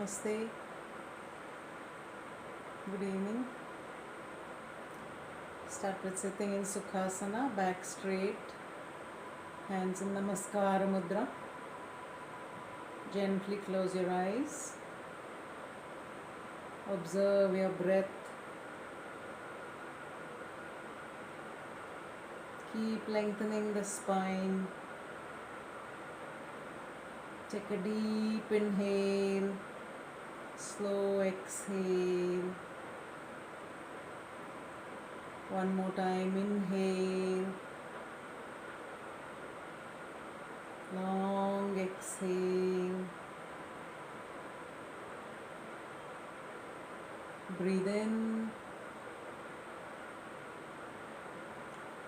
Namaste. Good evening. Start with sitting in Sukhasana, back straight, hands in Namaskara Mudra. Gently close your eyes. Observe your breath. Keep lengthening the spine. Take a deep inhale, slow exhale. One more time, inhale, long exhale. Breathe in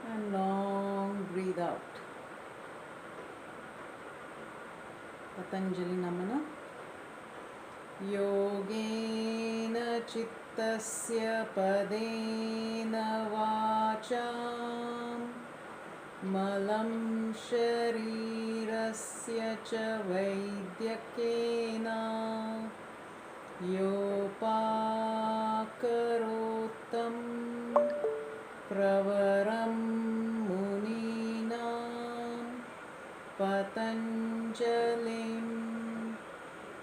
and long breathe out. Patanjali Namana. Yogena Chittasya Padena Vacham Malam Sharirasya Cha Vaidyakena Yopakarotam Pravaram Muninam Patanjalim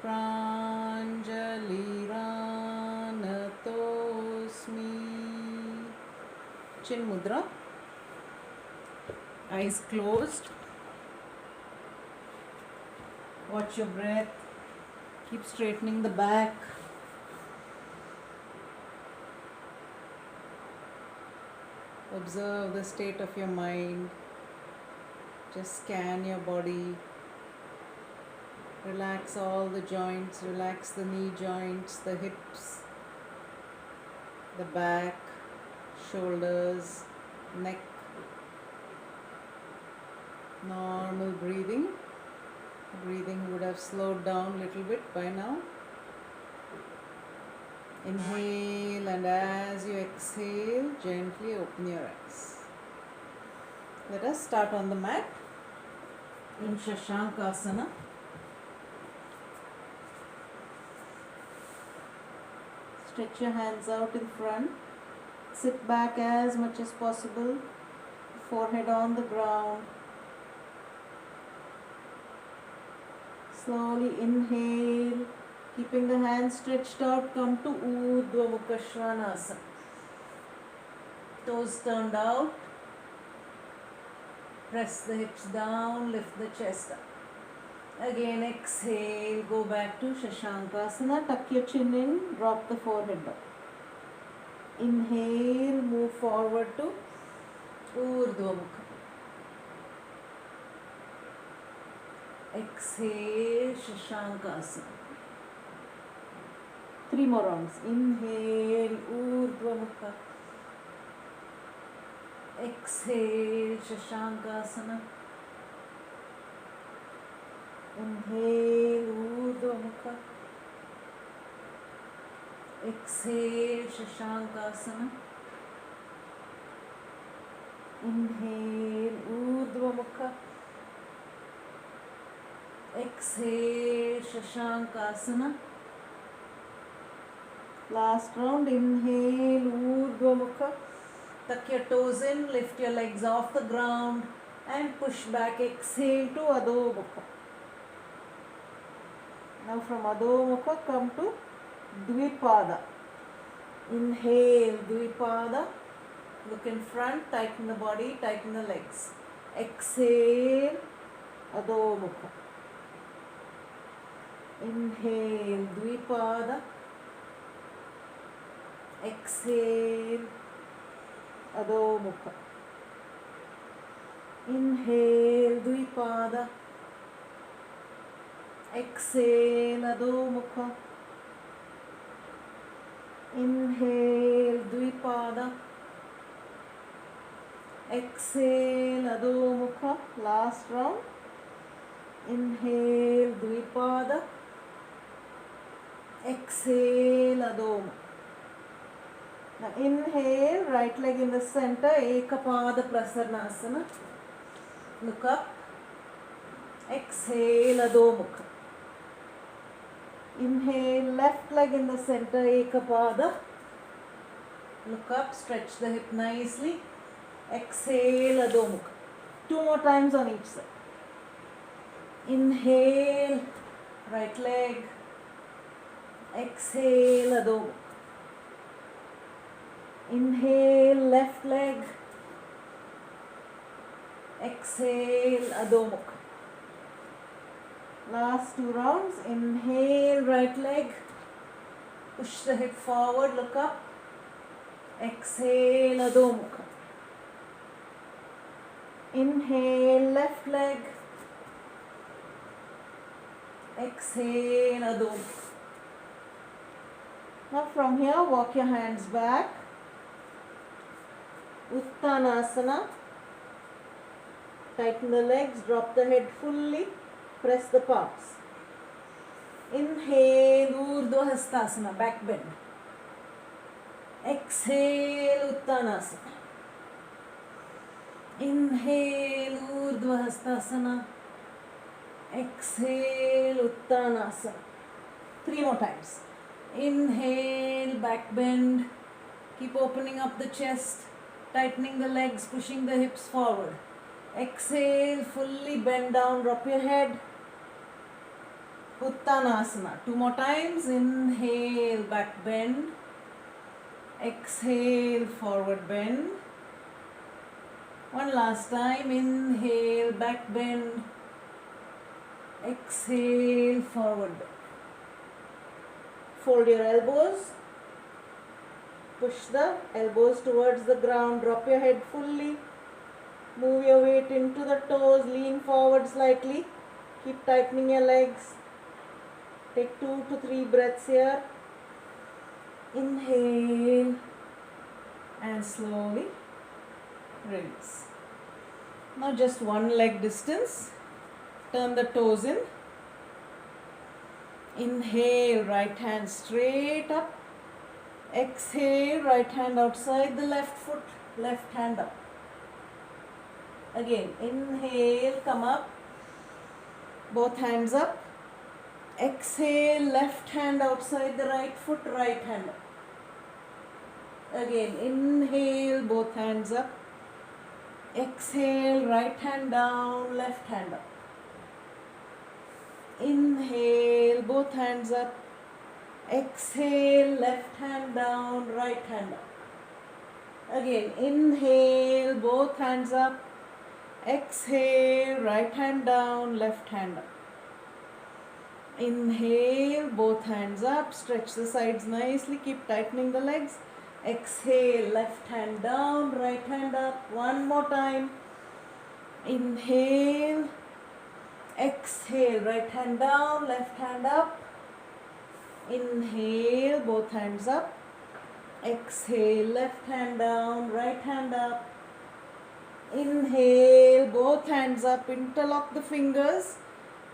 Pranjaliranatosmi. Chin Mudra. Eyes closed. Watch your breath. Keep straightening the back. Observe the state of your mind. Just scan your body. Relax all the joints. Relax the knee joints, the hips, the back, shoulders, neck. Normal breathing. Breathing would have slowed down a little bit by now. Inhale, and as you exhale, gently open your eyes. Let us start on the mat in Shashankasana. Stretch your hands out in front. Sit back as much as possible. Forehead on the ground. Slowly inhale. Keeping the hands stretched out, come to Urdhva Mukha Svanasana. Toes turned out. Press the hips down, lift the chest up. Again exhale, go back to Shashankasana. Tuck your chin in, drop the forehead down. Inhale, move forward to Urdhva Mukha. Exhale, Shashankasana. 3 more rounds. Inhale, Urdhva Mukha. Exhale, Shashankasana. Inhale, Urdhva Mukha. Exhale, Shashankasana. Inhale, Urdhva Mukha. Exhale, Shashankasana. Last round. Inhale, Urdhva Mukha. Tuck your toes in, lift your legs off the ground and push back. Exhale to Adho Mukha. Now from Adho Mukha come to Dvipada. Inhale, Dvipada. Look in front, tighten the body, tighten the legs. Exhale, Adho Mukha. Inhale, Dvipada. Exhale, Adho Mukha. Inhale, Dvipada. Exhale, Adho Mukha. Inhale, Dvipada. Exhale, Adho Mukha. Last round. Inhale, Dvipada. Exhale, Adho Mukha. Now inhale, right leg in the center, Ekapada Prasarnasana. Look up. Exhale, Adho Mukha. Inhale, left leg in the center, Ekapada. Look up, stretch the hip nicely. Exhale, Adho Mukha. 2 more times on each side. Inhale, right leg. Exhale, Adho Mukha. Inhale, left leg. Exhale, Adho Mukha. Last 2 rounds. Inhale, right leg. Push the hip forward, look up. Exhale, Adho Mukha. Inhale, left leg. Exhale, Adho Mukha. Now from here, walk your hands back. Uttanasana. Tighten the legs, drop the head fully, press the palms. Inhale, Urdhva Hastasana, back bend. Exhale, Uttanasana. Inhale, Urdhva Hastasana. Exhale, Uttanasana. 3 more times. Inhale, back bend. Keep opening up the chest, tightening the legs, pushing the hips forward. Exhale, fully bend down, drop your head. Uttanasana. 2 more times. Inhale, back bend. Exhale, forward bend. One last time. Inhale, back bend. Exhale, forward bend. Fold your elbows. Push the elbows towards the ground. Drop your head fully. Move your weight into the toes. Lean forward slightly. Keep tightening your legs. Take 2 to 3 breaths here. Inhale and slowly release. Now just one leg distance. Turn the toes in. Inhale, right hand straight up. Exhale, right hand outside the left foot, left hand up. Again, inhale, come up. Both hands up. Exhale, left hand outside the right foot, right hand up. Again, inhale, both hands up. Exhale, right hand down, left hand up. Inhale, both hands up. Exhale, left hand down, right hand up. Again, inhale, both hands up. Exhale, right hand down, left hand up. Inhale, both hands up. Stretch the sides nicely. Keep tightening the legs. Exhale, left hand down, right hand up. One more time. Inhale. Exhale, right hand down, left hand up. Inhale, both hands up. Exhale, left hand down, right hand up. Inhale, both hands up. Interlock the fingers.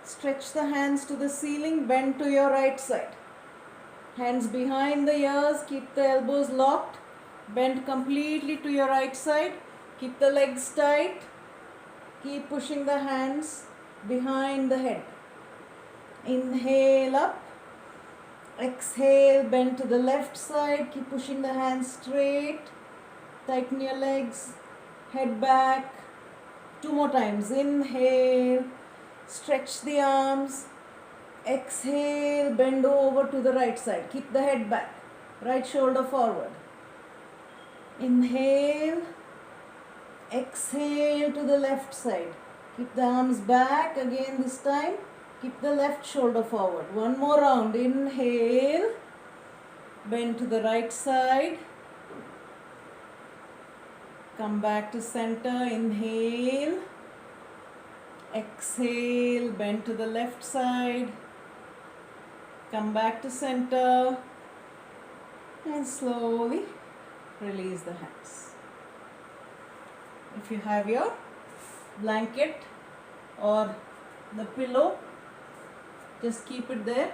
Stretch the hands to the ceiling. Bend to your right side. Hands behind the ears. Keep the elbows locked. Bend completely to your right side. Keep the legs tight. Keep pushing the hands behind the head. Inhale up. Exhale, bend to the left side. Keep pushing the hands straight. Tighten your legs. Head back. 2 more times. Inhale. Stretch the arms. Exhale, bend over to the right side. Keep the head back. Right shoulder forward. Inhale. Exhale to the left side. Keep the arms back again this time. Keep the left shoulder forward. One more round. Inhale. Bend to the right side. Come back to center. Inhale. Exhale. Bend to the left side. Come back to center. And slowly release the hands. If you have your blanket or the pillow, just keep it there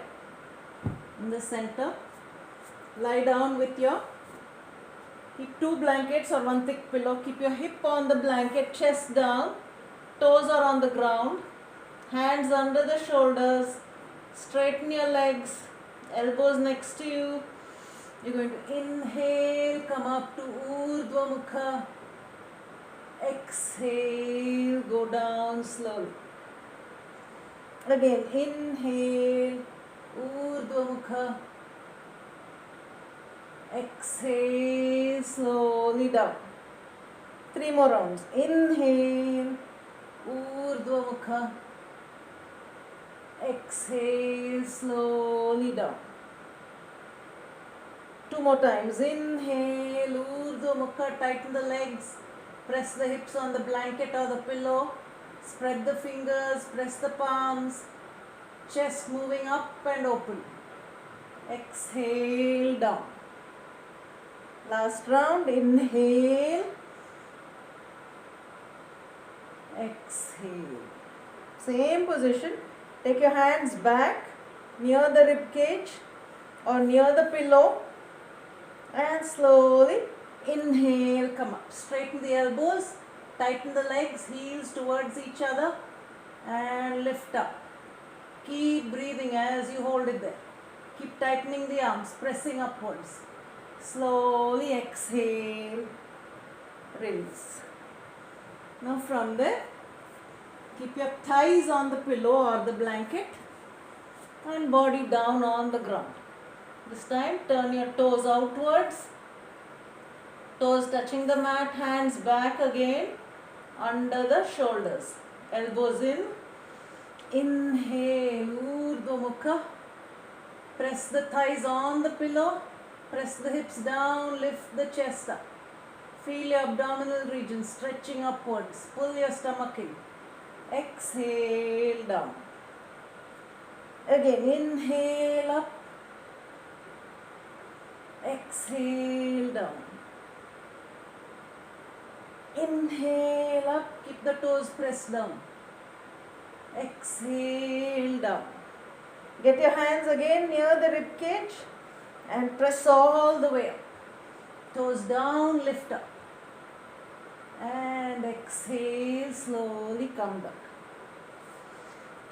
in the center. Lie down with your, keep 2 blankets or 1 thick pillow. Keep your hip on the blanket, chest down, toes are on the ground, hands under the shoulders. Straighten your legs, Elbows next to you. You're going to inhale, come up to Urdhva Mukha. Exhale, go down slowly. Again, inhale, Urdhva Mukha. Exhale, slowly down. 3 more rounds. Inhale, Urdhva Mukha. Exhale, slowly down. 2 more times. Inhale, Urdhva Mukha, tighten the legs. Press the hips on the blanket or the pillow. Spread the fingers, press the palms. Chest moving up and open. Exhale, down. Last round. Inhale. Exhale. Same position. Take your hands back near the rib cage or near the pillow and slowly inhale, come up. Straighten the elbows, tighten the legs, heels towards each other and lift up. Keep breathing as you hold it there. Keep tightening the arms, pressing upwards. Slowly exhale, release. Now from there, keep your thighs on the pillow or the blanket and body down on the ground. This time turn your toes outwards, toes touching the mat, hands back again under the shoulders, elbows in. Inhale, Urdhva Mukha. Press the thighs on the pillow, press the hips down, lift the chest up. Feel your abdominal region stretching upwards, pull your stomach in. Exhale, down. Again, inhale up. Exhale, down. Inhale up, keep the toes pressed down. Exhale, down. Get your hands again near the rib cage and press all the way up. Toes down, lift up. And exhale, slowly come back.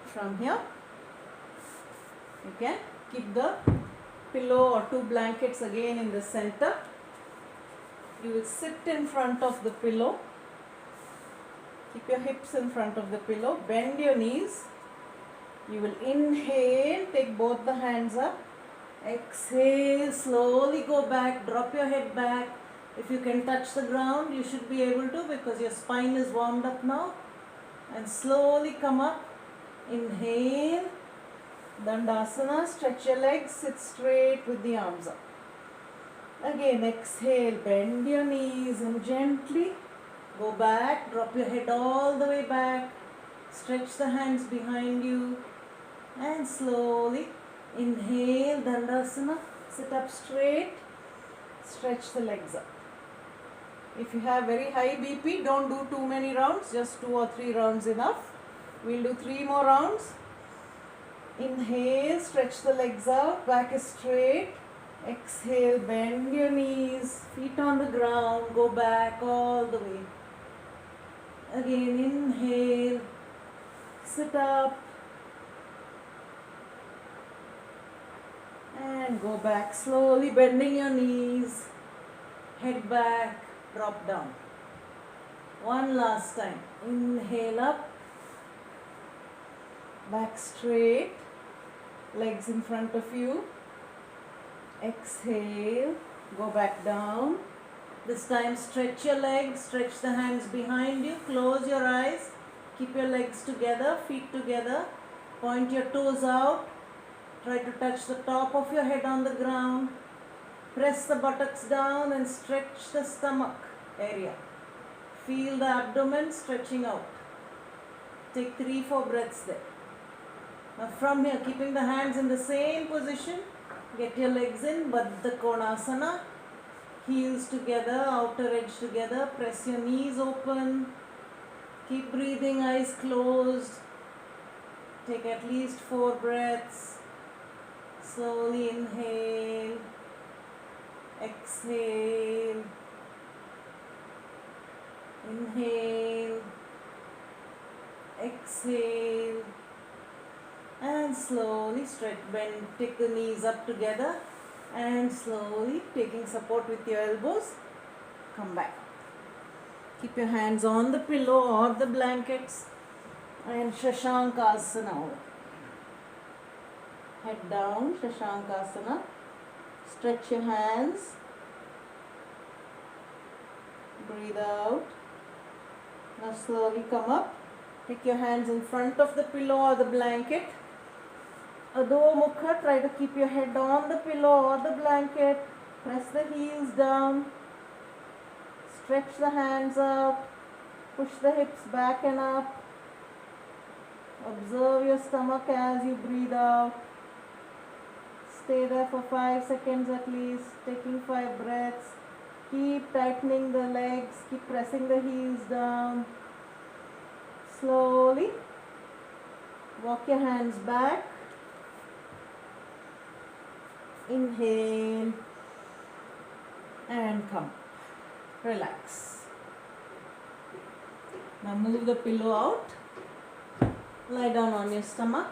From here, you can keep the pillow or 2 blankets again in the center. You will sit in front of the pillow. Keep your hips in front of the pillow. Bend your knees. You will inhale, take both the hands up. Exhale, slowly go back, drop your head back. If you can touch the ground, you should be able to because your spine is warmed up now. And slowly come up. Inhale, Dandasana, stretch your legs, sit straight with the arms up. Again, exhale, bend your knees and gently go back, drop your head all the way back, stretch the hands behind you and slowly inhale, Dandasana, sit up straight, stretch the legs up. If you have very high BP, don't do too many rounds, just 2 or 3 rounds enough. We'll do 3 more rounds. Inhale, stretch the legs out, back is straight. Exhale, bend your knees, feet on the ground, go back all the way. Again, inhale, sit up and go back, slowly bending your knees, head back, drop down. One last time. Inhale up, back straight, legs in front of you. Exhale, go back down. This time stretch your legs, stretch the hands behind you, close your eyes, keep your legs together, feet together, point your toes out, try to touch the top of your head on the ground, press the buttocks down and stretch the stomach area. Feel the abdomen stretching out. Take 3-4 breaths there. Now from here, keeping the hands in the same position, get your legs in, Baddha Konasana, heels together, outer edge together, press your knees open, keep breathing, eyes closed, take at least 4 breaths, slowly inhale, exhale, inhale, exhale, And slowly stretch, bend, take the knees up together and slowly taking support with your elbows, come back. Keep your hands on the pillow or the blankets and Shashankasana. Head down, Shashankasana. Stretch your hands. Breathe out. Now slowly come up. Take your hands in front of the pillow or the blanket. Adho Mukha, try to keep your head on the pillow or the blanket. Press the heels down. Stretch the hands out. Push the hips back and up. Observe your stomach as you breathe out. Stay there for 5 seconds at least, taking 5 breaths. Keep tightening the legs, keep pressing the heels down. Slowly walk your hands back. Inhale and come. Relax. Now move the pillow out. Lie down on your stomach.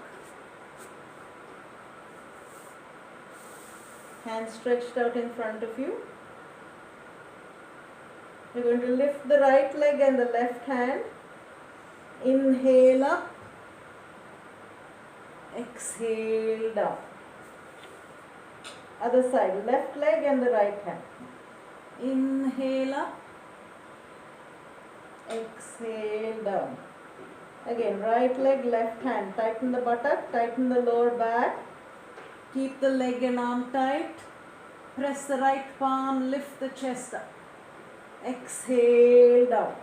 Hands stretched out in front of you. You're going to lift the right leg and the left hand. Inhale up. Exhale down. Other side, left leg and the right hand. Inhale up. Exhale down. Again, right leg, left hand. Tighten the buttock, tighten the lower back. Keep the leg and arm tight. Press the right palm, lift the chest up. Exhale down.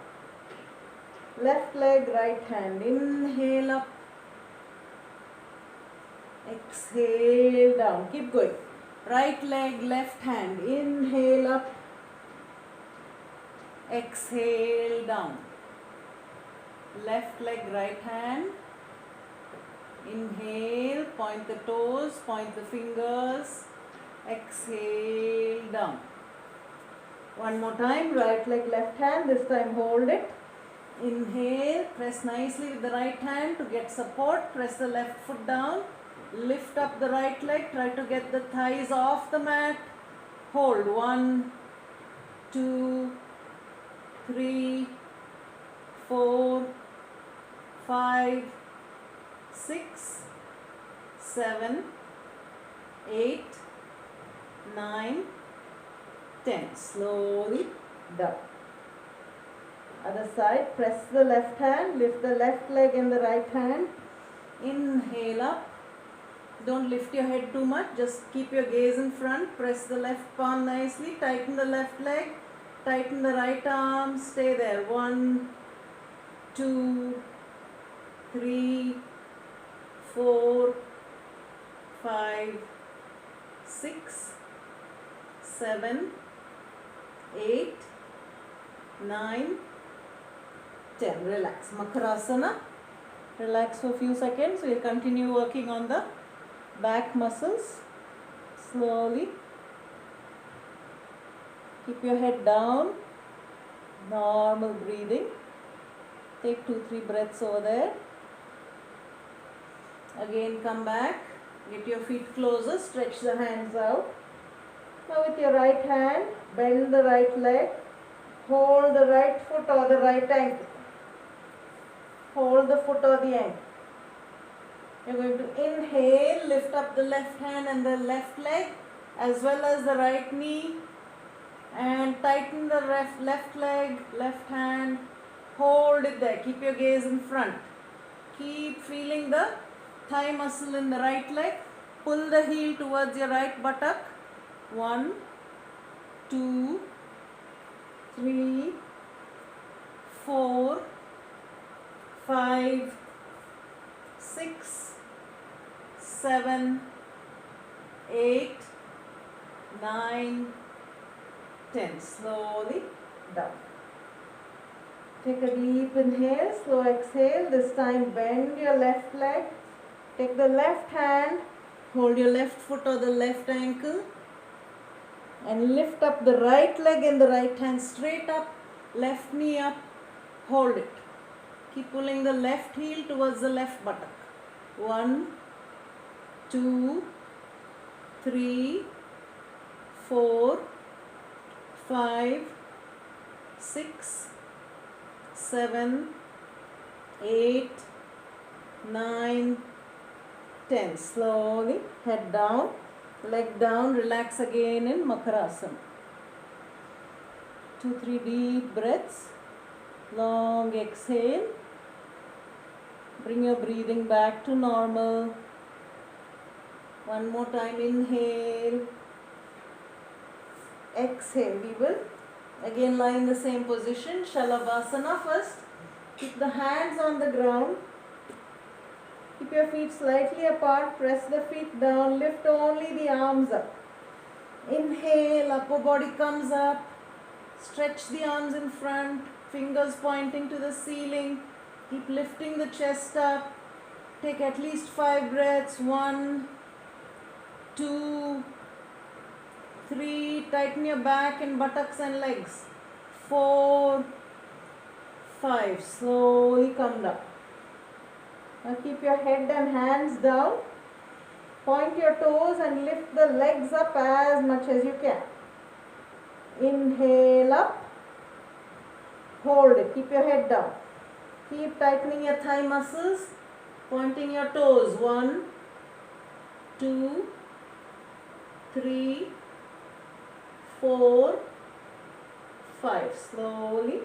Left leg, right hand. Inhale up. Exhale down. Keep going. Right leg, left hand. Inhale up. Exhale down. Left leg, right hand. Inhale, point the toes, point the fingers. Exhale down. One more time, right leg, left hand. This time hold it. Inhale, press nicely with the right hand to get support. Press the left foot down. Lift up the right leg. Try to get the thighs off the mat. Hold. 1, 2, 3, 4, 5, 6, 7, 8, 9, 10. Slowly down. Other side, press the left hand, lift the left leg and the right hand. Inhale up. Don't lift your head too much, just keep your gaze in front. Press the left palm nicely, tighten the left leg, tighten the right arm, stay there. 1, 2, 3, 4, 5, 6, 7, 8, 9, 10. Relax. Makarasana. Relax for a few seconds. We'll continue working on the back muscles. Slowly. Keep your head down. Normal breathing. Take 2-3 breaths over there. Again come back. Get your feet closer. Stretch the hands out. Now with your right hand, bend the right leg. Hold the right foot or the right ankle. Hold the foot or the ankle. You're going to inhale, lift up the left hand and the left leg as well as the right knee. And tighten the left leg, left hand. Hold it there. Keep your gaze in front. Keep feeling the thigh muscle in the right leg. Pull the heel towards your right buttock. 1, 2, 3, 4, 5, 6, 7, 8, 9, 10. Slowly down. Take a deep inhale, slow exhale. This time bend your left leg. Take the left hand, hold your left foot or the left ankle and lift up the right leg and the right hand straight up, left knee up, hold it. Keep pulling the left heel towards the left buttock. 1, 2, 3, 4, 5, 6, 7, 8, 9, 10. Slowly head down, leg down, relax again in Makarasana. 2, 3 deep breaths, long exhale. Bring your breathing back to normal. One more time, inhale, exhale. We will again lie in the same position, Shalavasana first. Keep the hands on the ground. Keep your feet slightly apart, press the feet down, lift only the arms up. Inhale, upper body comes up. Stretch the arms in front, fingers pointing to the ceiling. Keep lifting the chest up. Take at least 5 breaths. 1, 2, 3. Tighten your back and buttocks and legs. 4, 5. Slowly come down. Now keep your head and hands down. Point your toes and lift the legs up as much as you can. Inhale up. Hold it. Keep your head down. Keep tightening your thigh muscles. Pointing your toes. 1, 2, 3, 4, 5. Slowly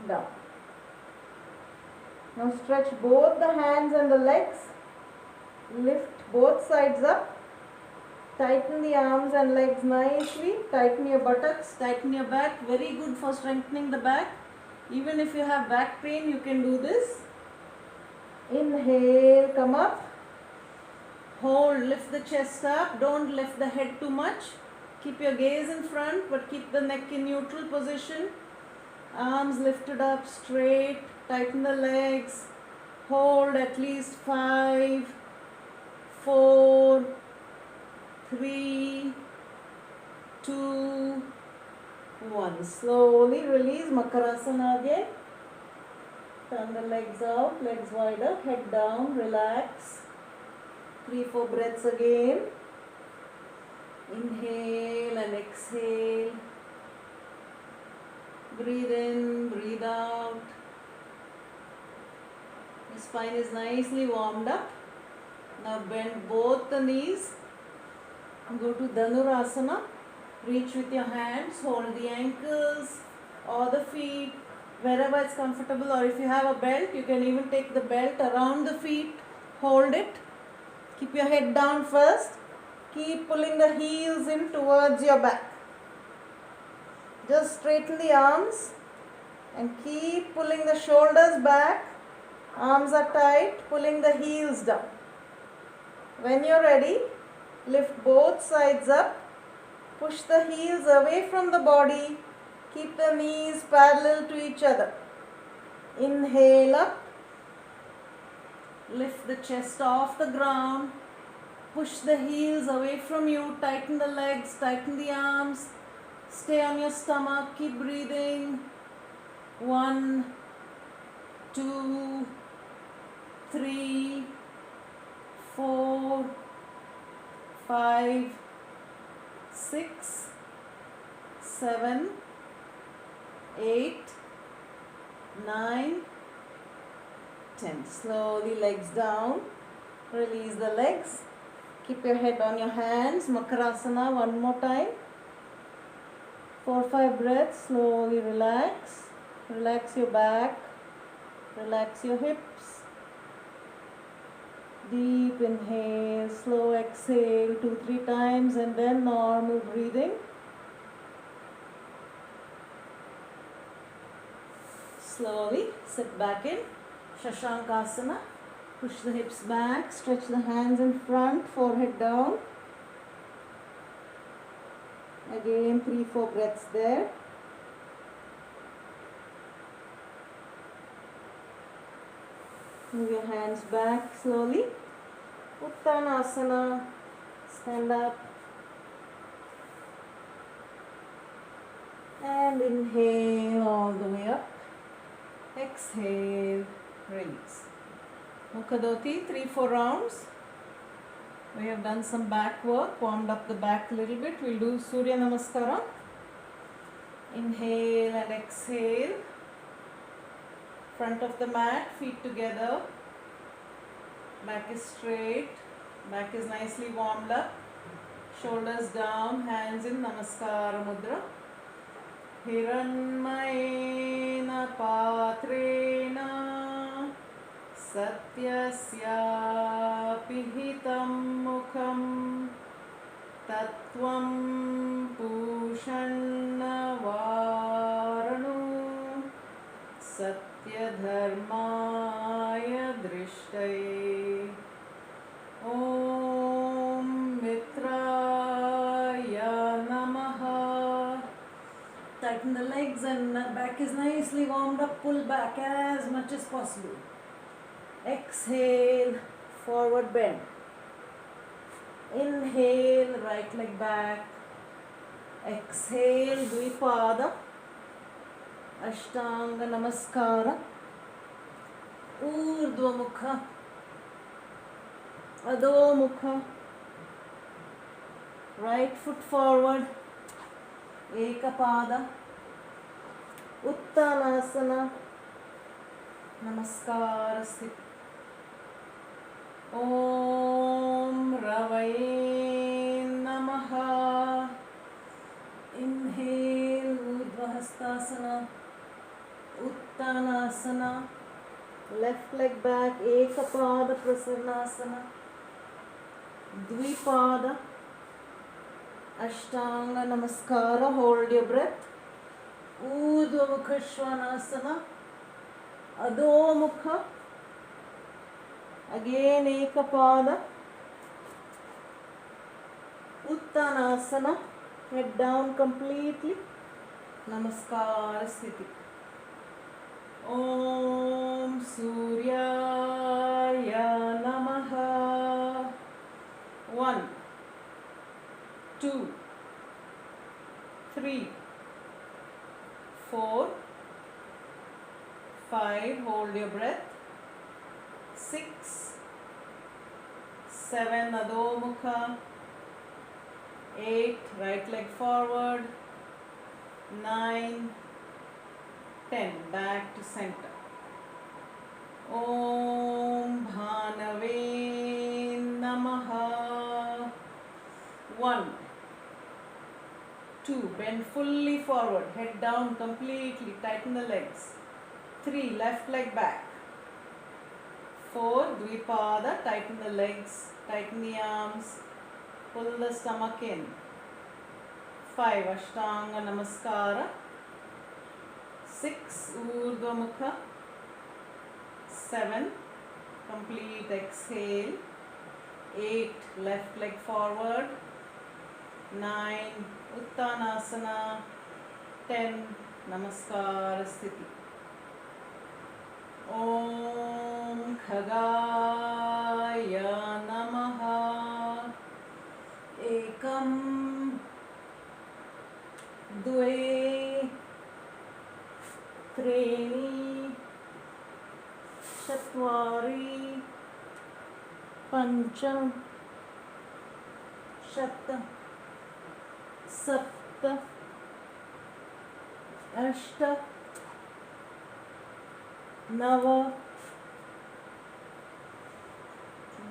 down. Now stretch both the hands and the legs. Lift both sides up. Tighten the arms and legs nicely. Tighten your buttocks. Tighten your back. Very good for strengthening the back. Even if you have back pain, you can do this. Inhale, come up. Hold, lift the chest up. Don't lift the head too much. Keep your gaze in front, but keep the neck in neutral position. Arms lifted up straight. Tighten the legs. Hold at least 5, 4, 3, 2, 1. Slowly release. Makarasana again. Turn the legs out, legs wider, head down, relax. 3, 4 breaths again. Inhale and exhale. Breathe in, breathe out. Your spine is nicely warmed up. Now bend both the knees. Go to Dhanurasana. Reach with your hands, hold the ankles or the feet wherever it's comfortable, or if you have a belt, you can even take the belt around the feet, hold it. Keep your head down first. Keep pulling the heels in towards your back. Just straighten the arms and keep pulling the shoulders back. Arms are tight, pulling the heels down. When you're ready, lift both sides up. Push the heels away from the body. Keep the knees parallel to each other. Inhale up. Lift the chest off the ground. Push the heels away from you. Tighten the legs, tighten the arms. Stay on your stomach. Keep breathing. 1, 2, 3, 4, 5, 6, 7, 8, 9, 10. Slowly legs down. Release the legs. Keep your head on your hands. Makarasana one more time. 4, 5 breaths. Slowly relax. Relax your back. Relax your hips. Deep inhale, slow exhale 2, 3 times, and then normal breathing. Slowly sit back in Shashankasana. Push the hips back, stretch the hands in front, forehead down. Again 3, 4 breaths there. Move your hands back slowly. Uttanasana. Stand up. And inhale all the way up. Exhale. Release. Mukha Dhoti, 3, 4 rounds. We have done some back work, warmed up the back a little bit. We'll do Surya Namaskara. Inhale and exhale. Front of the mat, feet together. Back is straight. Back is nicely warmed up. Shoulders down, hands in Namaskara Mudra. Hiranmayena patrena satyasya pihitam mukham tattvam pushanna varanu satyadharmaya drishtaye. Om Mitraya Namaha. Tighten the legs and back is nicely warmed up. Pull back as much as possible. Exhale, forward bend. Inhale, right leg back. Exhale, Dvipada. Ashtanga Namaskara. Urdhva Mukha. Adho Mukha. Right foot forward. Ekapada. Uttanasana. Namaskara Sthiti. Om Ravaye Namaha. Inhale, Urdhva Hastasana. Uttanasana. Left leg back. Ekapada Prasanasana. Dvipada. Ashtanga Namaskara. Hold your breath. Urdhva Mukha Svanasana. Adho Mukha. Again Ekapada. Uttanasana. Head down completely. Namaskara Sthiti. Om Suryaya Namaha. 1, 2, 3, 4, 5. Hold your breath. 6, 7. Adho Mukha. 8. Right leg forward. 9, 10. Back to center. Om Bhanave Namaha. 1, 2. Bend fully forward. Head down completely. Tighten the legs. 3. Left leg back. 4. Dvipada. Tighten the legs. Tighten the arms. Pull the stomach in. 5. Ashtanga Namaskara. 6. Urdhva Mukha. 7. Complete exhale. 8. Left leg forward. 9. Uttanasana. 10. Namaskara Sthiti. Om Khagaya Namaha. Ekam, Dve, Treni, Chatvari, Pancha, Shata, Sapta, Ashta, Nava,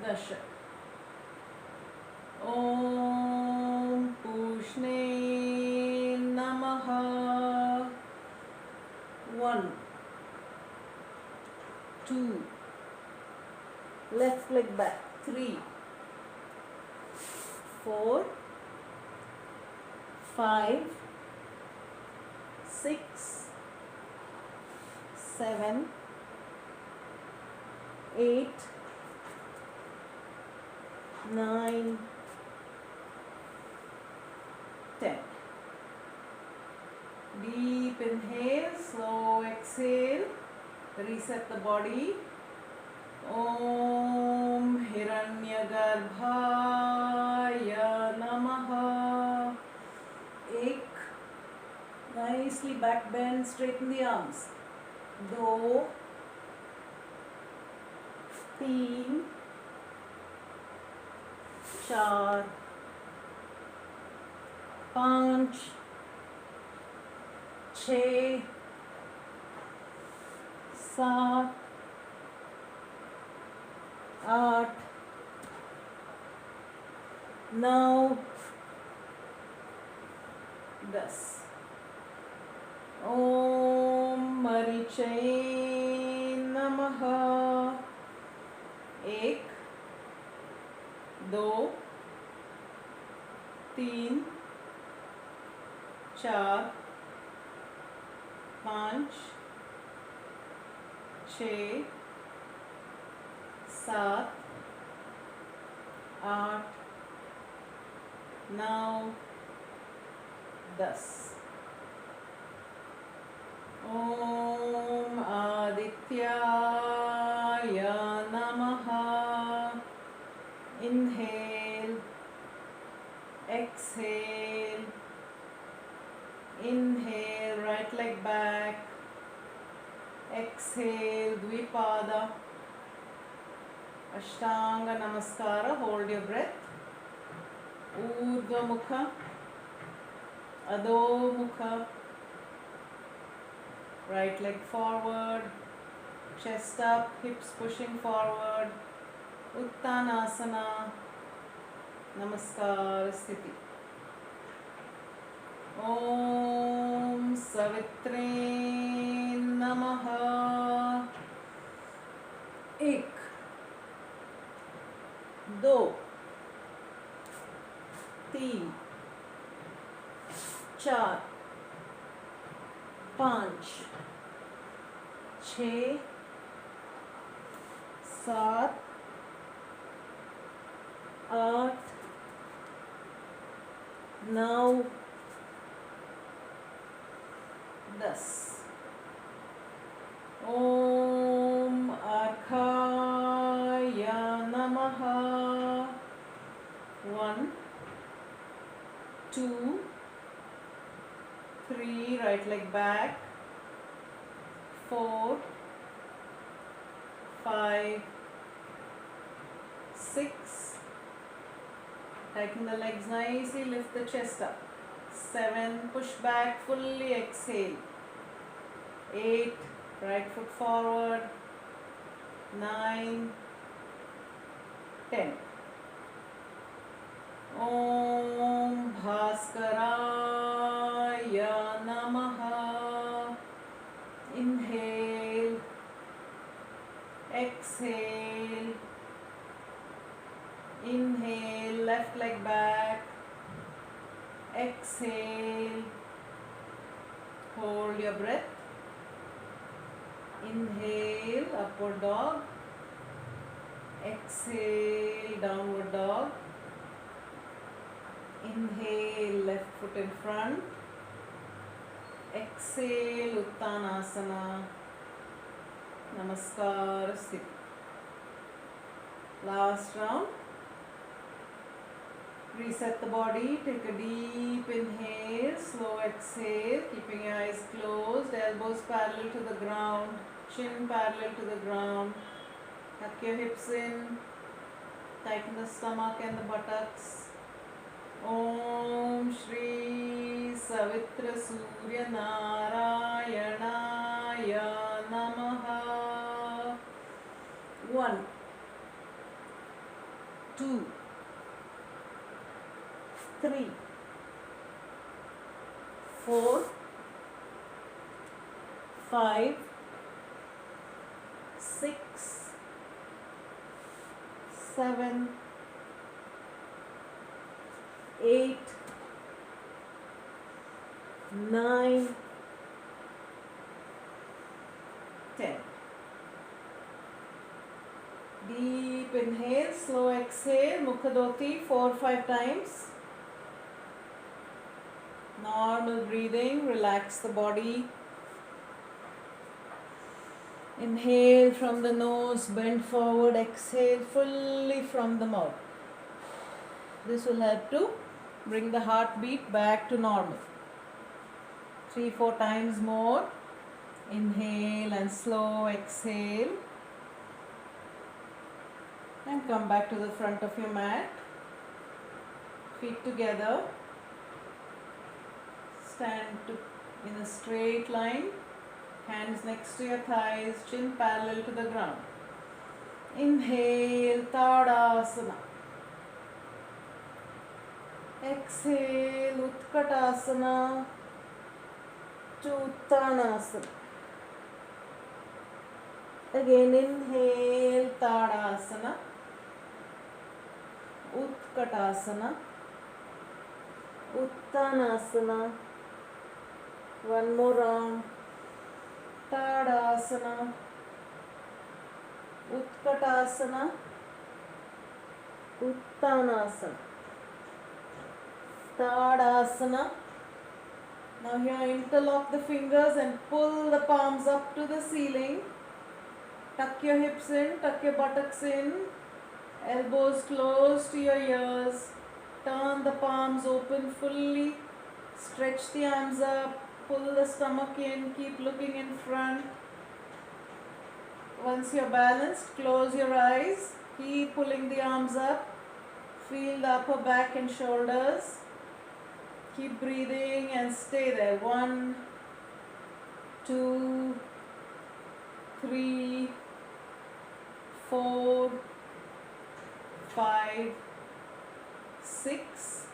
Dasha. Om Pushne Namaha. 1, 2. Left leg back. 3, 4, 5, 6, 7, 8, 9, 10. Deep inhale, slow exhale. Reset the body. Om Hiranyagarbhaya Namaha. Ek. Nicely back bend, straighten the arms. 2, 3, चार, पाँच, छः, सात, आठ, 9, 10. ओम मरीचये नमः. 1, 2, 3, 4, 5, 6, 7, 8, 9, 10. ओम आदित्याय नमः. Inhale, exhale, inhale, right leg back, exhale, Dvipada, Ashtanga Namaskara, hold your breath, Urdhva Mukha, Adho Mukha, right leg forward, chest up, hips pushing forward, Uttanasana, Namaskar Sthiti. Om Savitre Namaha. 1, 2, 3, 4, 5, 6, 7, 8, 9, 10. ओम अर्घाय नमः. 1, 2, 3, right leg back, 4, 5, 6, tighten the legs nicely, lift the chest up, 7, push back, fully exhale, 8, right foot forward, 9, 10. Om Bhaskaraya Namaha. Inhale, exhale, inhale, left leg back, exhale, hold your breath, inhale, upward dog, exhale, downward dog, inhale, left foot in front, exhale, Uttanasana, Namaskar Sthiti. Last round. Reset the body, take a deep inhale, slow exhale, keeping your eyes closed, elbows parallel to the ground, chin parallel to the ground, tuck your hips in, tighten the stomach and the buttocks. Om Shri Savitra Surya Narayanaya Namaha. 1, 2, 3, 4, 5, 6, 7, 8, 9, 10. Deep inhale, slow exhale, Mukhadoti 4-5 times. Normal breathing, relax the body. Inhale from the nose, bend forward, exhale fully from the mouth. This will help to bring the heartbeat back to normal. 3-4 times more. Inhale and slow exhale. And come back to the front of your mat. Feet together. Stand in a straight line. Hands next to your thighs, chin parallel to the ground. Inhale, Tadasana. Exhale, Utkatasana to Uttanasana. Again, inhale, Tadasana, Utkatasana, Uttanasana. One more round. Tadasana, Utkatasana, Uttanasana. Tadasana. Now here interlock the fingers and pull the palms up to the ceiling. Tuck your hips in, tuck your buttocks in, elbows close to your ears. Turn the palms open fully. Stretch the arms up. Pull the stomach in. Keep looking in front. Once you're balanced, close your eyes. Keep pulling the arms up. Feel the upper back and shoulders. Keep breathing and stay there. 1, 2, 3, 4, 5, 6,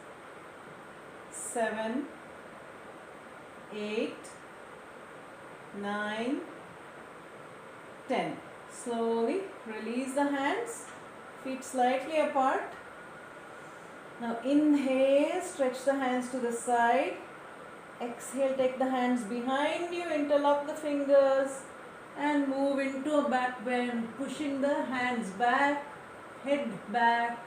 7, 8, 9, 10. Slowly release the hands, feet slightly apart. Now inhale, stretch the hands to the side. Exhale, take the hands behind you, interlock the fingers and move into a back bend, pushing the hands back, head back,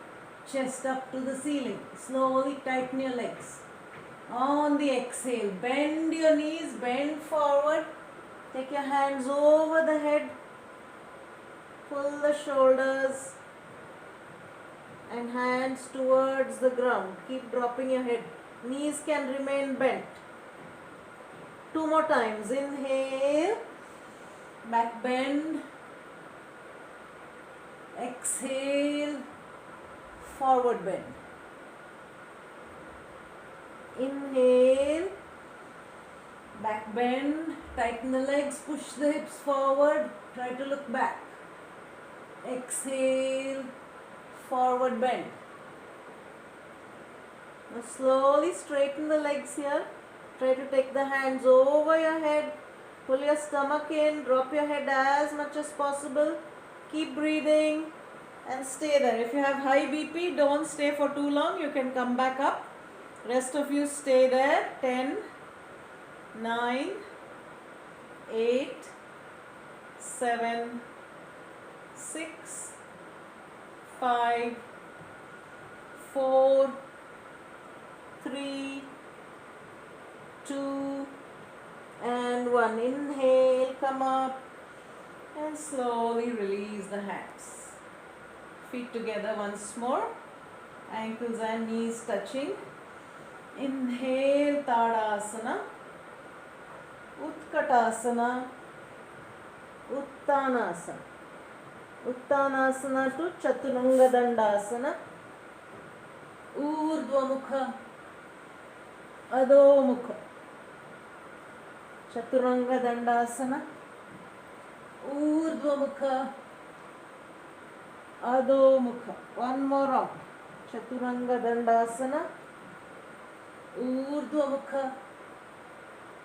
chest up to the ceiling. Slowly tighten your legs. On the exhale, bend your knees, bend forward. Take your hands over the head. Pull the shoulders and hands towards the ground. Keep dropping your head. Knees can remain bent. 2 more times. Inhale, back bend. Exhale, forward bend. Inhale, back bend. Tighten the legs, push the hips forward. Try to look back. Exhale, forward bend. Now slowly straighten the legs here. Try to take the hands over your head. Pull your stomach in. Drop your head as much as possible. Keep breathing and stay there. If you have high BP, don't stay for too long. You can come back up. Rest of you stay there. 10, 9, 8, 7, 6, 5, 4, 3, 2 and 1. Inhale, come up and slowly release the hands. Feet together once more. Ankles and knees touching. Inhale, Tadasana, Utkatasana, Uttanasana. Uttanasana to Chaturanga Dandasana. Urdhva Adho Mukha. Chaturanga Dandasana. Urdhva Mukha. Adho Mukha. One more round. Chaturanga Dandasana. Urdhva Mukha.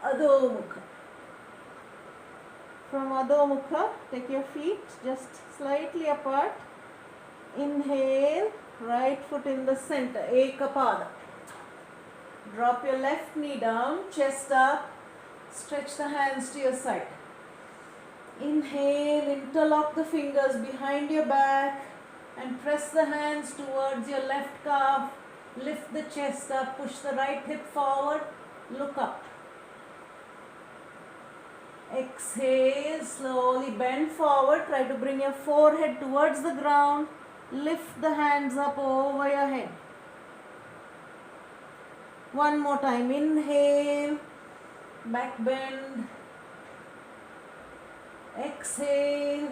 Adho Mukha. From Adho Mukha, take your feet just slightly apart. Inhale, right foot in the center, Ekapada. Drop your left knee down, chest up, stretch the hands to your side. Inhale, interlock the fingers behind your back and press the hands towards your left calf. Lift the chest up, push the right hip forward, look up. Exhale, slowly bend forward. Try to bring your forehead towards the ground. Lift the hands up over your head. One more time. Inhale, back bend. Exhale,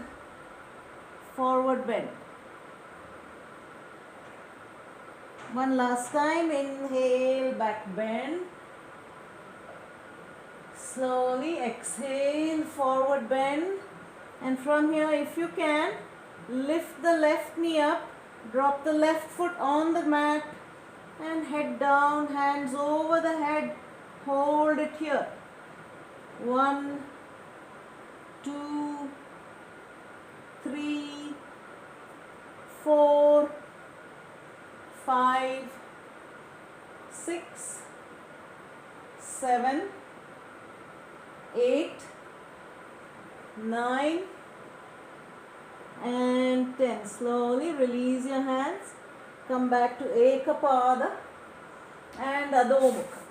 forward bend. One last time. Inhale, back bend. Slowly exhale, forward bend. And from here, if you can, lift the left knee up, drop the left foot on the mat, and head down, hands over the head. Hold it here. 1, 2, 3, 4, 5, 6, 7, 8, 9 and 10. Slowly release your hands. Come back to Ekapada and Adho Mukha.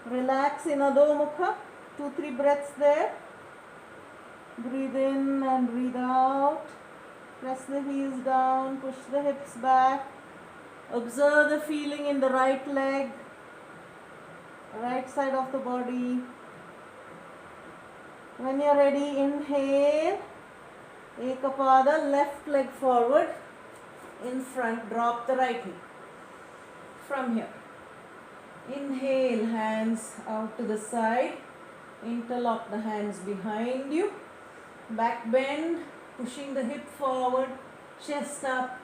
Relax in Adho Mukha. 2-3 breaths there. Breathe in and breathe out. Press the heels down. Push the hips back. Observe the feeling in the right leg, right side of the body. When you're ready, inhale. Ekapada, left leg forward, in front, drop the right knee. From here, inhale, hands out to the side, interlock the hands behind you, back bend, pushing the hip forward, chest up,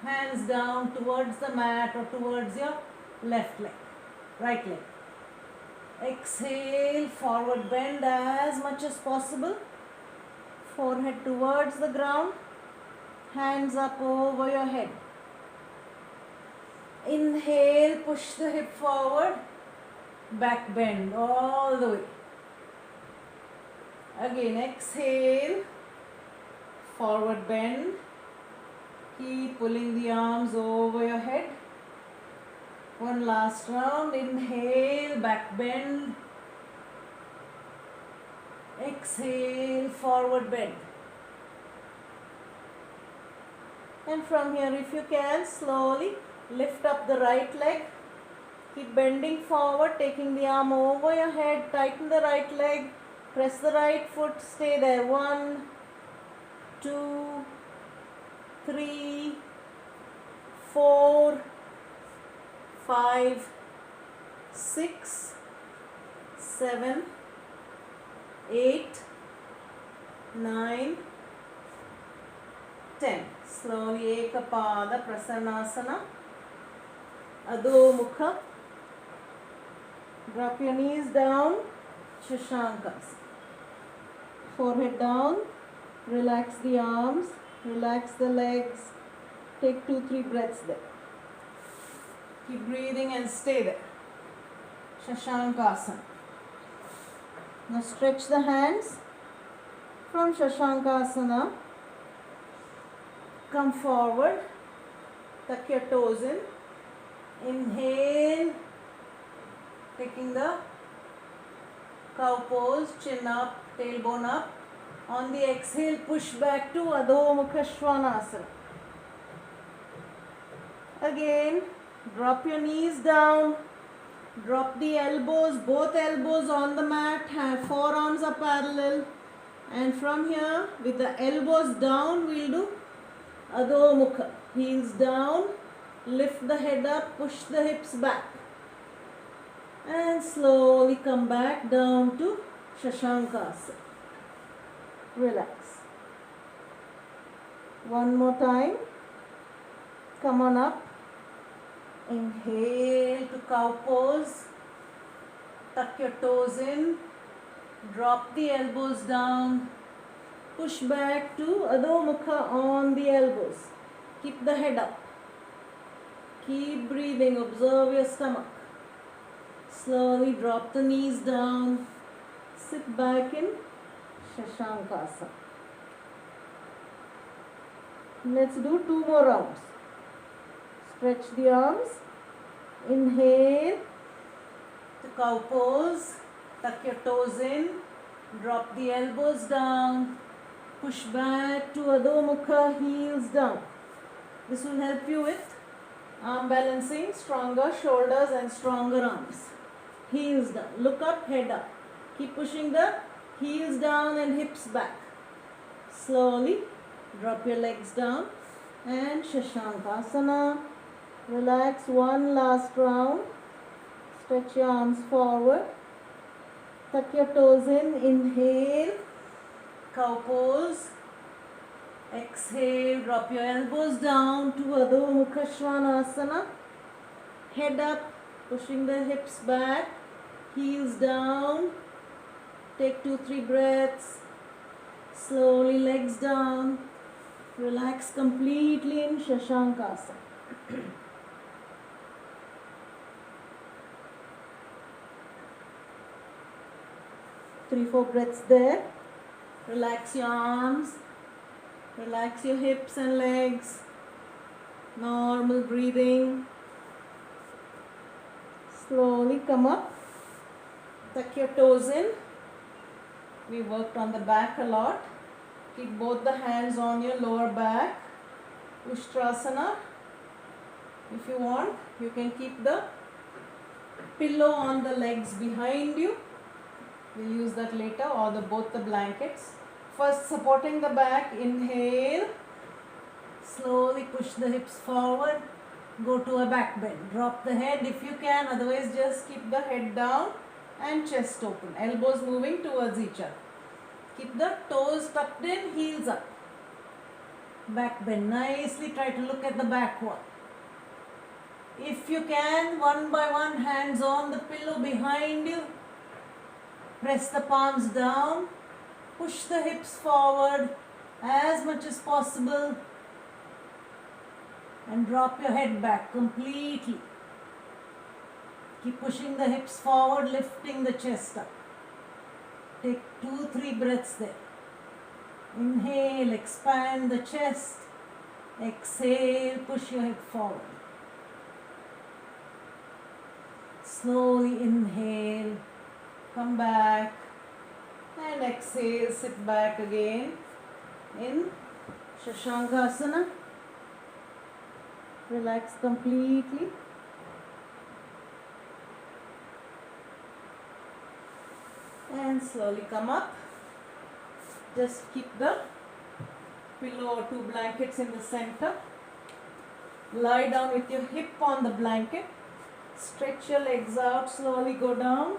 hands down towards the mat or towards your left leg, right leg. Exhale, forward bend as much as possible. Forehead towards the ground, hands up over your head. Inhale, push the hip forward, back bend all the way. Again, exhale, forward bend. Keep pulling the arms over your head. One last round. Inhale, back bend. Exhale, forward bend. And from here, if you can, slowly lift up the right leg. Keep bending forward, taking the arm over your head. Tighten the right leg. Press the right foot. Stay there. 1, 2, 3, 4, 5, 6, 7, 8, 9, 10. Slowly Ekapada, Prasanasana, Adho Mukha. Drop your knees down, Shashankas. Forehead down, relax the arms, relax the legs. Take 2-3 breaths there. Keep breathing and stay there. Shashankasana. Now stretch the hands from Shashankasana. Come forward. Tuck your toes in. Inhale. Taking the cow pose. Chin up, tailbone up. On the exhale, push back to Adho Mukha Svanasana. Again, drop your knees down. Drop the elbows, both elbows on the mat. Have forearms are parallel. And from here, with the elbows down, we'll do Adho Mukha. Heels down. Lift the head up. Push the hips back. And slowly come back down to Shashankasana. Relax. One more time. Come on up. Inhale to cow pose. Tuck your toes in. Drop the elbows down. Push back to Adho Mukha on the elbows. Keep the head up. Keep breathing. Observe your stomach. Slowly drop the knees down. Sit back in Shashankasana. Let's do 2 more rounds. Stretch the arms. Inhale to cow pose. Tuck your toes in. Drop the elbows down. Push back to Adho Mukha, heels down. This will help you with arm balancing, stronger shoulders and stronger arms. Heels down. Look up, head up. Keep pushing the heels down and hips back. Slowly drop your legs down and Shashankasana. Relax one last round. Stretch your arms forward. Tuck your toes in. Inhale. Cow pose. Exhale. Drop your elbows down to Adho Mukha Svanasana. Head up. Pushing the hips back. Heels down. Take 2-3 breaths. Slowly legs down. Relax completely in Shashankasana. 3-4 breaths there. Relax your arms. Relax your hips and legs. Normal breathing. Slowly come up. Tuck your toes in. We worked on the back a lot. Keep both the hands on your lower back. Ushtrasana. If you want, you can keep the pillow on the legs behind you. We'll use that later, or both the blankets. First, supporting the back. Inhale. Slowly push the hips forward. Go to a back bend. Drop the head if you can. Otherwise, just keep the head down and chest open. Elbows moving towards each other. Keep the toes tucked in, heels up. Back bend. Nicely try to look at the back wall. If you can, one by one, hands on the pillow behind you. Press the palms down. Push the hips forward as much as possible. And drop your head back completely. Keep pushing the hips forward, lifting the chest up. Take 2-3 breaths there. Inhale, expand the chest. Exhale, push your head forward. Slowly inhale, come back, and exhale, sit back again in Shashankasana. Relax completely. And slowly come up. Just keep the pillow or 2 blankets in the center. Lie down with your hip on the blanket. Stretch your legs out, slowly go down.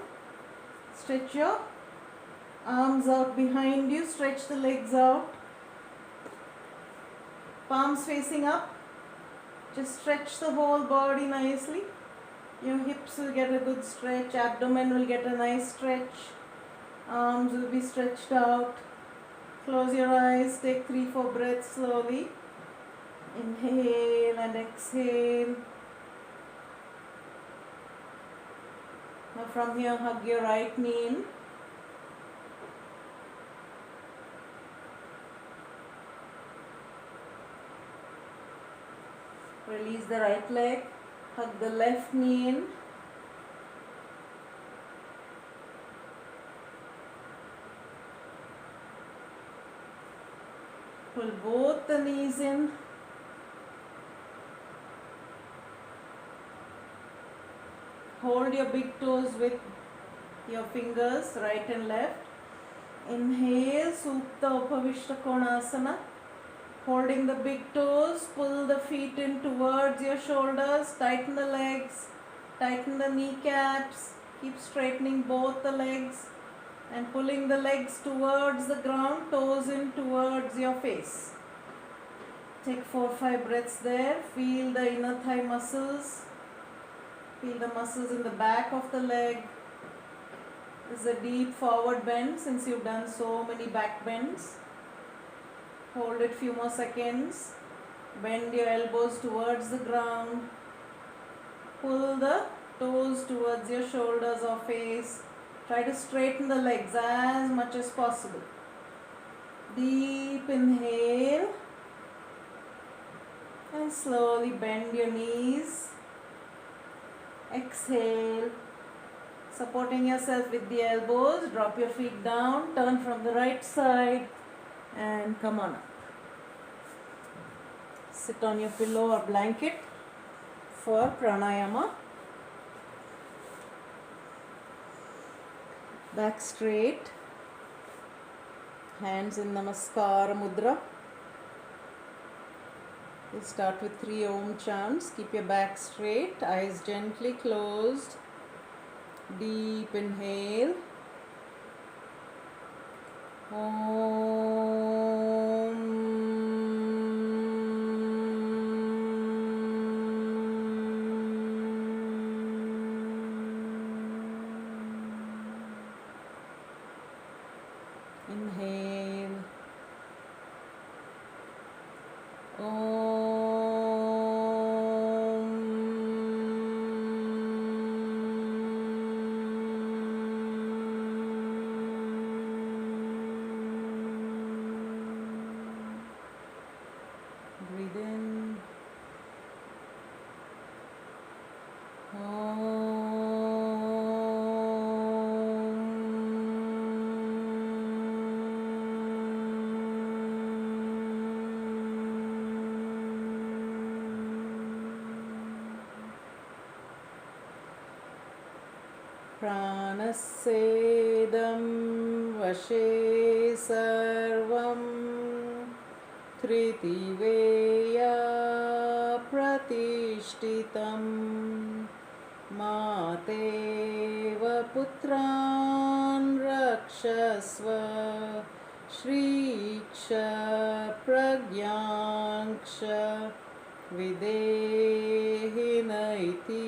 Stretch your arms out behind you. Stretch the legs out. Palms facing up. Just stretch the whole body nicely. Your hips will get a good stretch. Abdomen will get a nice stretch. Arms will be stretched out. Close your eyes. Take 3-4 breaths slowly. Inhale and exhale. Now from here, hug your right knee in. Release the right leg. Hug the left knee in. Pull both the knees in. Hold your big toes with your fingers, right and left. Inhale, Supta Upavishta Konasana. Holding the big toes, pull the feet in towards your shoulders, tighten the legs, tighten the kneecaps, keep straightening both the legs and pulling the legs towards the ground, toes in towards your face. Take 4-5 breaths there, feel the inner thigh muscles, feel the muscles in the back of the leg. This is a deep forward bend since you've done so many back bends. Hold it few more seconds. Bend your elbows towards the ground. Pull the toes towards your shoulders or face. Try to straighten the legs as much as possible. Deep inhale. And slowly bend your knees. Exhale. Supporting yourself with the elbows. Drop your feet down. Turn from the right side. And come on up. Sit on your pillow or blanket for pranayama. Back straight. Hands in Namaskara Mudra. We'll start with 3 Om chants. Keep your back straight, eyes gently closed. Deep inhale. Inhale. Breathe in. Pranassedam vashe sarvam Tritiveya pratishtitam Mateva putran rakshasva Shriksha pragyanksha Videhinaiti.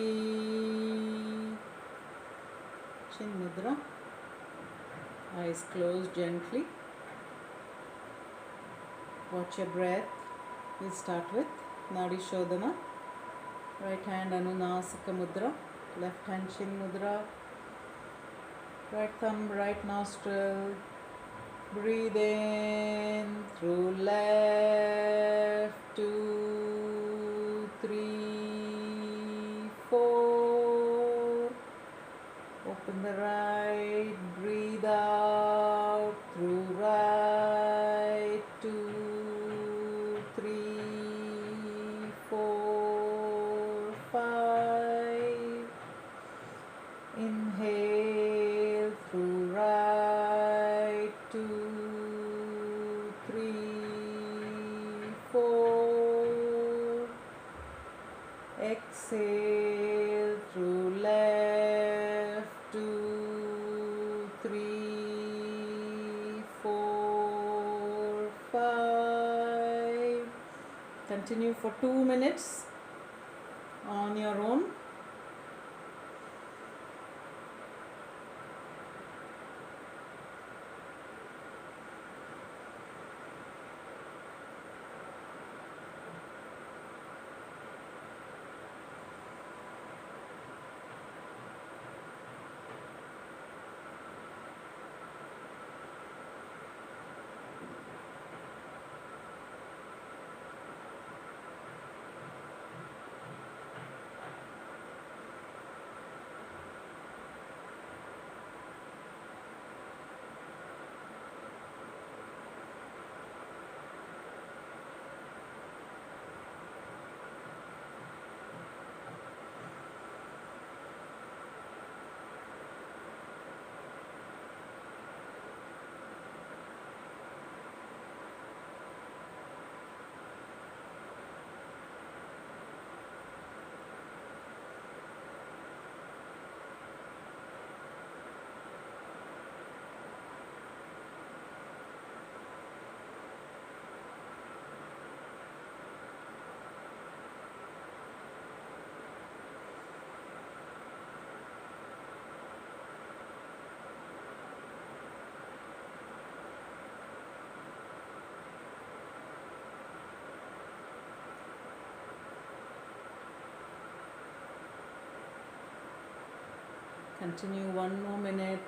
Chin Mudra. Eyes closed gently. Watch your breath. We'll start with Nadi Shodhana. Right hand Anunasika Mudra. Left hand Chin Mudra. Right thumb, right nostril. Breathe in through left, 2, 3, 4. Open the right, breathe out through right, 2, 3, 4, 5. Inhale through right, 2, 3, 4. Exhale through left, 2, 3, 4, 5. Continue for 2 minutes on your own. Continue 1 more minute.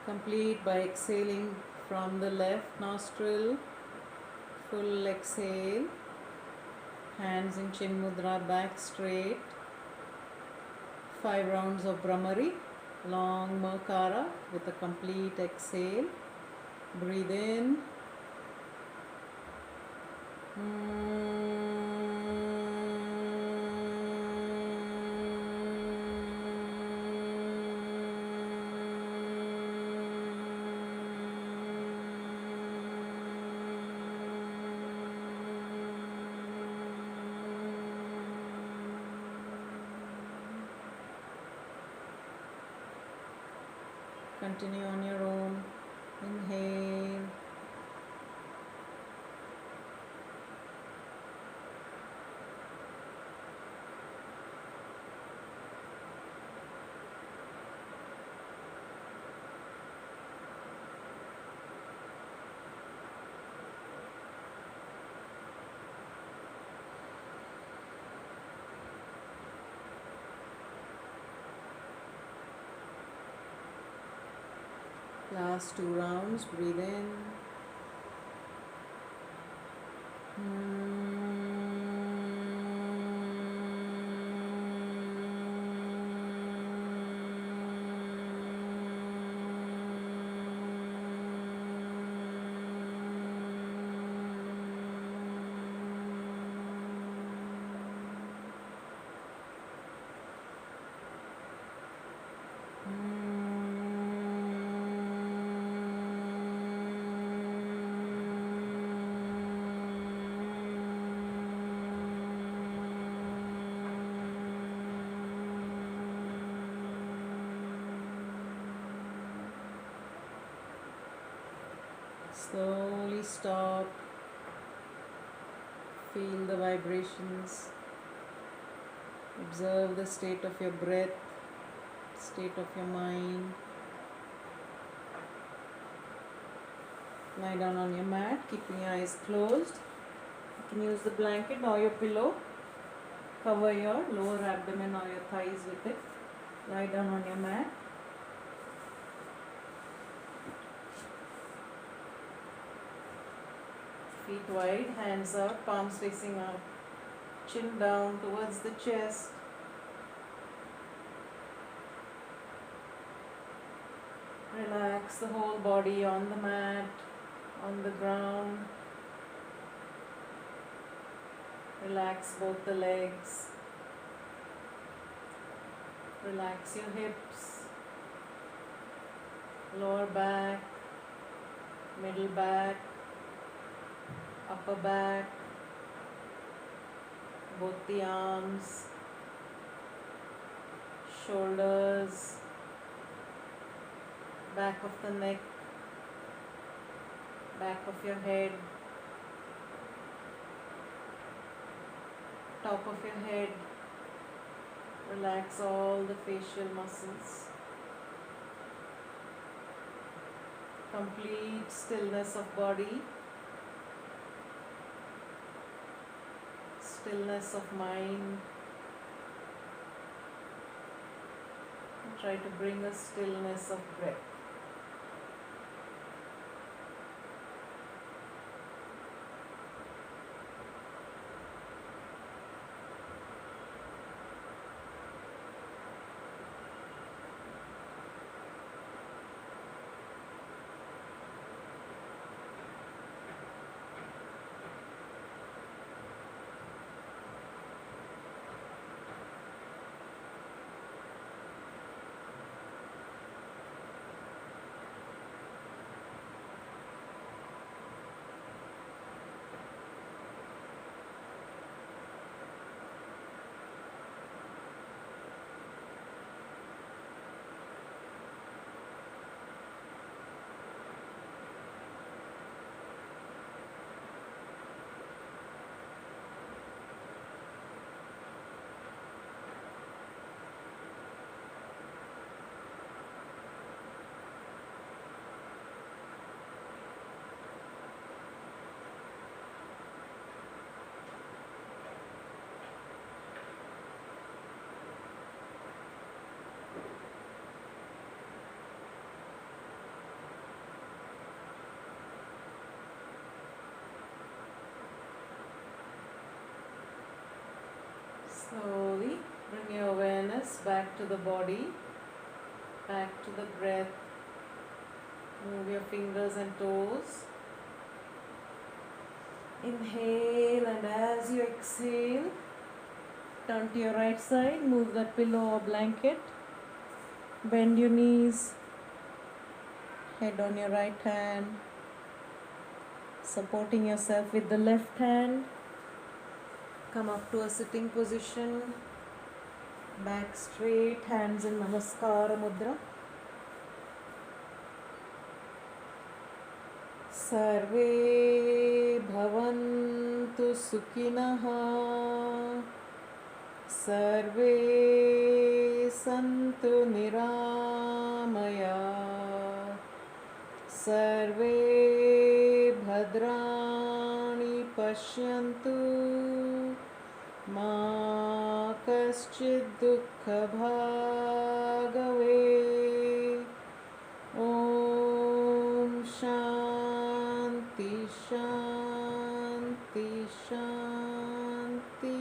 Complete by exhaling from the left nostril. Full exhale. Hands in Chin Mudra, back straight. 5 rounds of Brahmari, long Makara with a complete exhale. Breathe in. Continue on your own. Inhale. Last 2 rounds, breathe in. Slowly stop. Feel the vibrations. Observe the state of your breath, state of your mind. Lie down on your mat, keeping your eyes closed. You can use the blanket or your pillow. Cover your lower abdomen or your thighs with it. Lie down on your mat. Feet wide, hands up, palms facing up, chin down towards the chest. Relax the whole body on the mat, on the ground. Relax both the legs. Relax your hips, lower back, middle back, upper back, both the arms, shoulders, back of the neck, back of your head, top of your head. Relax all the facial muscles. Complete stillness of body. Stillness of mind. And try to bring a stillness of breath. Slowly bring your awareness back to the body, back to the breath. Move your fingers and toes. Inhale, and as you exhale, turn to your right side, move that pillow or blanket. Bend your knees, head on your right hand, supporting yourself with the left hand. Come up to a sitting position, back straight, hands in Namaskara Mudra. Sarve bhavantu sukinaha, sarve santu niramaya, sarve bhadrani pashyantu, ma kaschid dukkha bhagave. Om Shanti Shanti Shanti.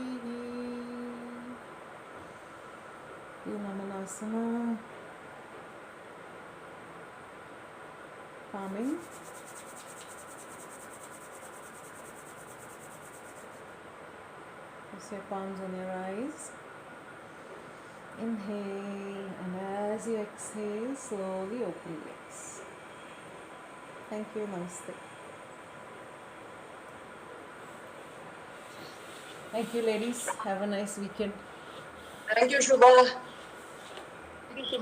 Namanasana. Calming. Place your palms on your eyes. Inhale, and as you exhale, slowly open your legs. Thank you. Namaste. Thank you, ladies. Have a nice weekend. Thank you, Shubha. Thank you.